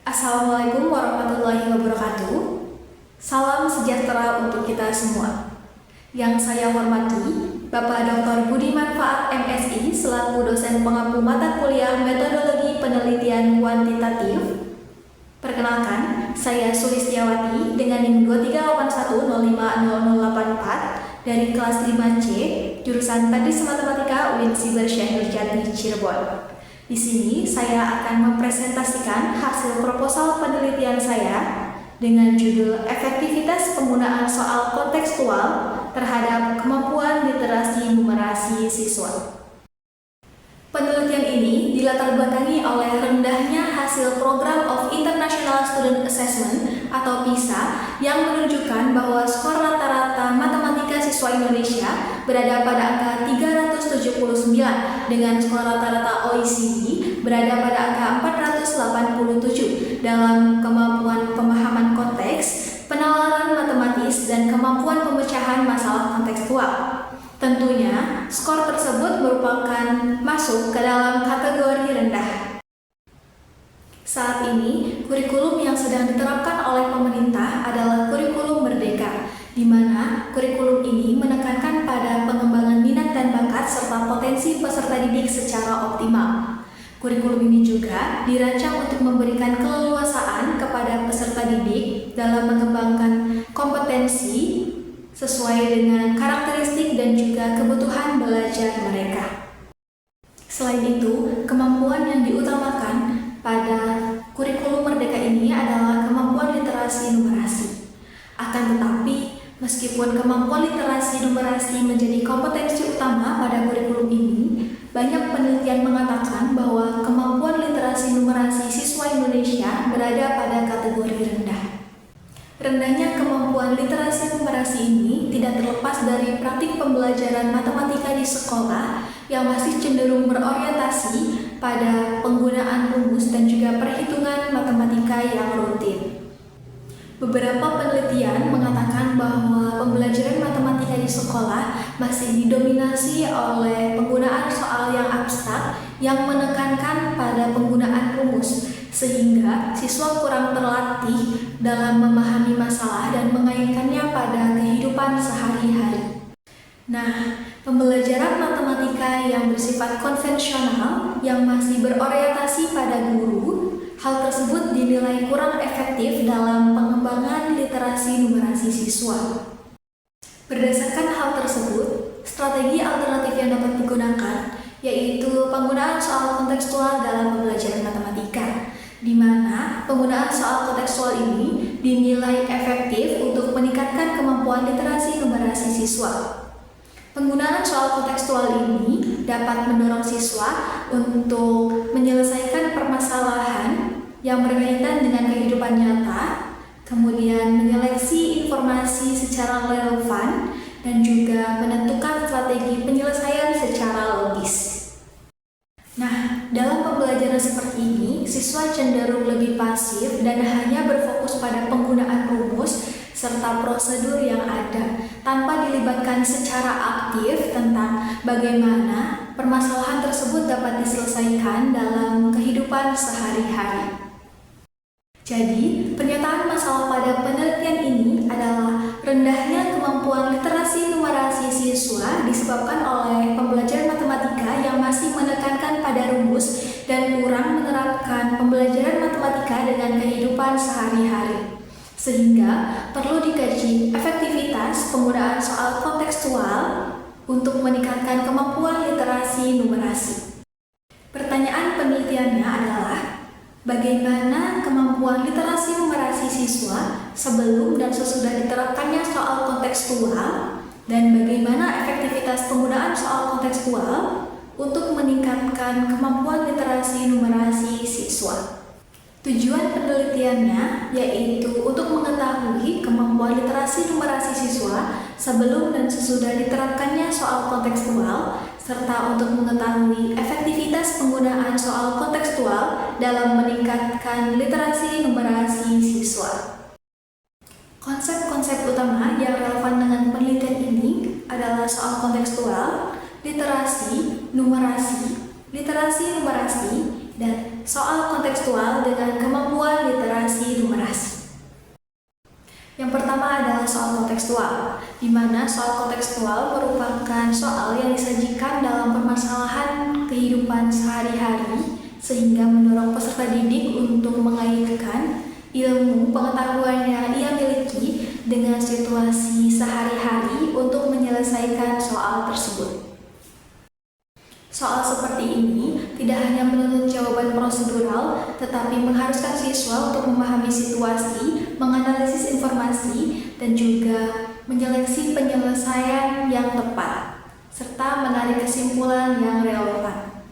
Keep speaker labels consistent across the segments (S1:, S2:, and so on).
S1: Assalamualaikum warahmatullahi wabarakatuh. Salam sejahtera untuk kita semua. Yang saya hormati Bapak Dr. Budi Manfaat MSI selaku dosen pengampu mata kuliah Metodologi Penelitian Kuantitatif. Perkenalkan, saya Sulistiawati dengan NIM 2381050084 dari kelas 5C, jurusan Teknik Matematika UIN Siber Syekh Nurjati Cirebon. Di sini saya akan mempresentasikan hasil proposal penelitian saya dengan judul Efektivitas Penggunaan Soal Kontekstual terhadap Kemampuan Literasi Numerasi Siswa. Penelitian ini dilatar belakangi oleh rendahnya hasil Program of International Student Assessment atau PISA yang menunjukkan bahwa skor rata-rata matematika siswa Indonesia berada pada angka 379 dengan skor rata-rata OECD berada pada angka 487 dalam kemampuan pemahaman konteks, penalaran matematis, dan kemampuan pemecahan masalah kontekstual. Tentunya, skor tersebut merupakan masuk ke dalam kategori rendah. Saat ini, kurikulum yang sedang diterapkan oleh pemerintah adalah kurikulum merdeka, di mana kurikulum ini menekankan pada pengembangan minat dan bakat serta potensi peserta didik secara optimal. Kurikulum ini juga dirancang untuk memberikan keleluasaan kepada peserta didik dalam mengembangkan kompetensi sesuai dengan karakteristik dan juga kebutuhan belajar mereka. Selain itu, kemampuan yang diutamakan pada kurikulum merdeka ini adalah kemampuan literasi numerasi. Akan tetapi, meskipun kemampuan literasi numerasi menjadi kompetensi utama pada kurikulum ini, banyak penelitian mengatakan bahwa kemampuan literasi numerasi siswa Indonesia berada pada kategori rendah. Rendahnya kemampuan literasi numerasi ini tidak terlepas dari praktik pembelajaran matematika di sekolah yang masih cenderung berorientasi pada penggunaan rumus dan juga perhitungan matematika yang rutin. Beberapa penelitian mengatakan bahwa pembelajaran matematika di sekolah masih didominasi oleh penggunaan soal yang abstrak yang menekankan pada penggunaan rumus, sehingga siswa kurang terlatih dalam memahami masalah dan mengaitkannya pada kehidupan sehari-hari. Nah, pembelajaran matematika yang bersifat konvensional yang masih berorientasi pada guru, hal tersebut dinilai kurang efektif dalam pengembangan literasi numerasi siswa. Berdasarkan hal tersebut, strategi alternatif yang dapat digunakan yaitu penggunaan soal kontekstual dalam pembelajaran matematika, di mana penggunaan soal kontekstual ini dinilai efektif untuk meningkatkan kemampuan literasi numerasi siswa. Penggunaan soal kontekstual ini dapat mendorong siswa untuk menyelesaikan permasalahan yang berkaitan dengan kehidupan nyata, kemudian menyeleksi informasi secara relevan, dan juga menentukan strategi penyelesaian secara logis. Nah, dalam pembelajaran seperti ini, siswa cenderung lebih pasif dan hanya berfokus pada penggunaan rumus serta prosedur yang ada, tanpa dilibatkan secara aktif tentang bagaimana permasalahan tersebut dapat diselesaikan dalam kehidupan sehari-hari. Jadi, pernyataan masalah pada penelitian ini adalah rendahnya kemampuan literasi numerasi siswa disebabkan oleh pembelajaran matematika yang masih menekankan pada rumus dan kurang menerapkan pembelajaran matematika dengan kehidupan sehari-hari. Sehingga perlu dikaji efektivitas penggunaan soal kontekstual untuk meningkatkan kemampuan literasi numerasi. Pertanyaan penelitiannya adalah, bagaimana kemampuan literasi numerasi siswa sebelum dan sesudah diterapkannya soal kontekstual, dan bagaimana efektivitas penggunaan soal kontekstual untuk meningkatkan kemampuan literasi numerasi siswa. Tujuan penelitiannya yaitu untuk mengetahui kemampuan literasi numerasi siswa sebelum dan sesudah diterapkannya soal kontekstual, serta untuk mengetahui efektivitas penggunaan soal kontekstual dalam meningkatkan literasi numerasi siswa. Konsep-konsep utama yang relevan dengan penelitian ini adalah soal kontekstual, literasi numerasi, dan soal kontekstual dengan kemampuan literasi kontekstual, di mana soal kontekstual merupakan soal yang disajikan dalam permasalahan kehidupan sehari-hari sehingga mendorong peserta didik untuk mengaitkan ilmu pengetahuan yang ia miliki dengan situasi sehari-hari untuk menyelesaikan soal tersebut. Soal seperti ini tidak hanya menuntut jawaban prosedural, tetapi mengharuskan siswa untuk memahami situasi, menganalisis informasi, dan juga menyeleksi penyelesaian yang tepat, serta menarik kesimpulan yang relevan.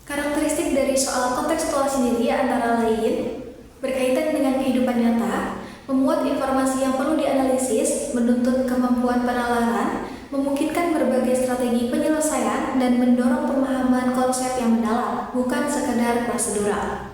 S1: Karakteristik dari soal kontekstual sendiri antara lain berkaitan dengan kehidupan nyata, memuat informasi yang perlu dianalisis, menuntut kemampuan penalaran, memungkinkan berbagai strategi penyelesaian, dan mendorong pemahaman konsep yang mendalam, bukan sekedar prosedural.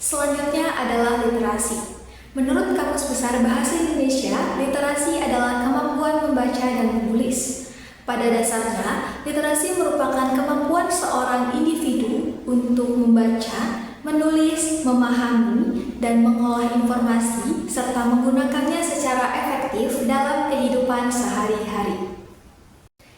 S1: Selanjutnya adalah literasi. Menurut Kamus Besar Bahasa Indonesia, literasi adalah kemampuan membaca dan menulis. Pada dasarnya, literasi merupakan kemampuan seorang individu untuk membaca, menulis, memahami, dan mengolah informasi, serta menggunakannya secara efektif dalam kehidupan sehari-hari.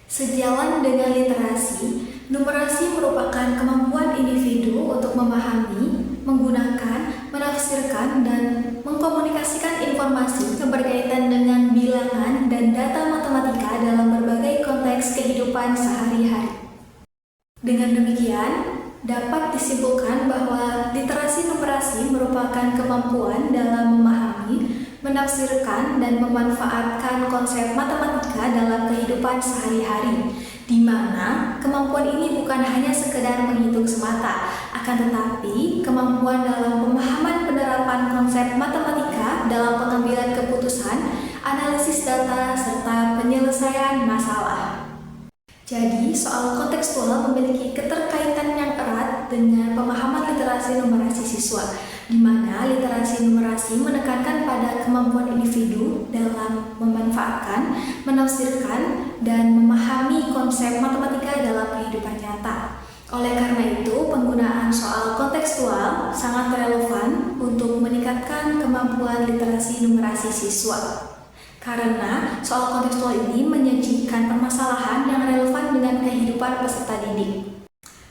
S1: Sejalan dengan literasi, numerasi merupakan kemampuan individu untuk memahami, menggunakan, menafsirkan, dan mengkomunikasikan informasi yang berkaitan dengan bilangan dan data matematika dalam berbagai konteks kehidupan sehari-hari. Dengan demikian, dapat disimpulkan bahwa literasi numerasi merupakan kemampuan dalam memahami, menafsirkan, dan memanfaatkan konsep matematika dalam kehidupan sehari-hari, di mana kemampuan ini bukan hanya sekedar menghitung semata, akan tetapi kemampuan dalam pemahaman penerapan konsep matematika dalam pengambilan keputusan, analisis data, serta penyelesaian masalah. Jadi, soal kontekstual memiliki keterkaitan yang erat dengan pemahaman literasi numerasi siswa, di mana literasi numerasi menekankan pada kemampuan individu dalam memanfaatkan, menafsirkan, dan memahami konsep matematika dalam kehidupan nyata. Oleh karena itu, penggunaan soal kontekstual sangat relevan untuk meningkatkan kemampuan literasi numerasi siswa. Karena soal kontekstual ini menyajikan permasalahan yang relevan dengan kehidupan peserta didik.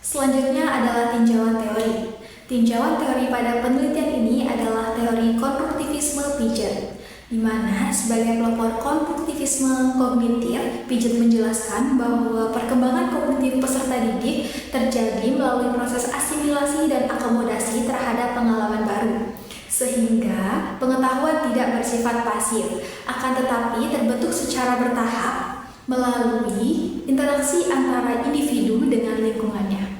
S1: Selanjutnya adalah tinjauan teori. Tinjauan teori pada penelitian ini adalah teori konstruktivisme Piaget, di mana sebagai pelopor konstruktivisme kognitif, Piaget menjelaskan bahwa perkembangan kognitif peserta didik terjadi melalui proses asimilasi dan akomodasi terhadap pengalaman baru, sehingga pengetahuan tidak bersifat pasif, akan tetapi terbentuk secara bertahap melalui interaksi antara individu dengan lingkungannya.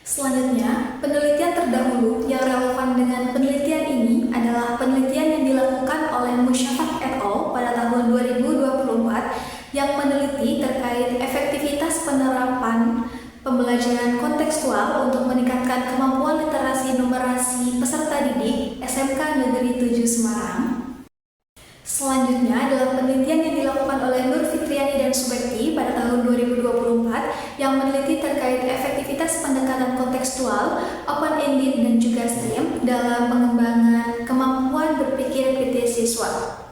S1: Selanjutnya, penelitian terdahulu yang relevan dengan penelitian ini adalah penelitian yang dilakukan oleh Musyafaq et al. Pada tahun 2024 yang meneliti terkait efektivitas penerapan pembelajaran kontekstual untuk meningkatkan kemampuan literasi numerasi peserta didik SMK Negeri 7 Semarang. Selanjutnya adalah penelitian yang dilakukan oleh Nur Fitriani dan Subekti pada tahun 2024 yang meneliti terkait efektivitas pendekatan kontekstual, open-ended, dan juga STEM dalam pengembangan kemampuan berpikir kritis siswa.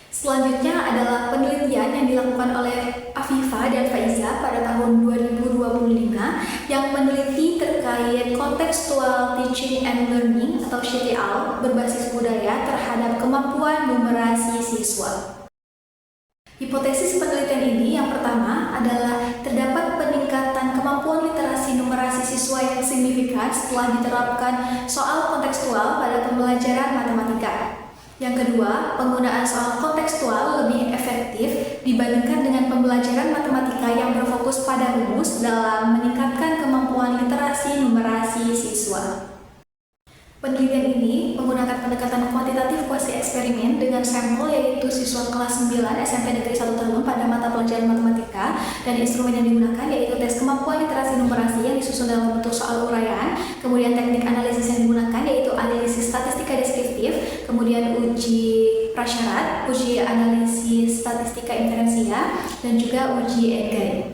S1: Selanjutnya adalah penelitian yang dilakukan oleh Afifah dan Faiza pada tahun 2025 yang meneliti terkait contextual teaching and learning atau CTL berbasis budaya terhadap kemampuan numerasi siswa. Hipotesis penelitian ini yang pertama adalah terdapat peningkatan kemampuan literasi numerasi siswa yang signifikan setelah diterapkan soal kontekstual pada pembelajaran matematika. Yang kedua, penggunaan soal kontekstual lebih efektif dibandingkan dengan pembelajaran matematika yang berfokus pada rumus dalam meningkatkan kemampuan literasi numerasi siswa. Penelitian ini menggunakan pendekatan kuantitatif kuasi eksperimen dengan sampel yaitu siswa kelas 9 SMP Negeri 1 Teluk pada mata pelajaran matematika, dan instrumen yang digunakan yaitu tes kemampuan literasi numerasi yang disusun dalam bentuk soal uraian, kemudian teknik analisis yang digunakan yaitu analisis statistika deskriptif, kemudian uji prasyarat, uji analisis statistika inferensia, dan juga uji Edgay.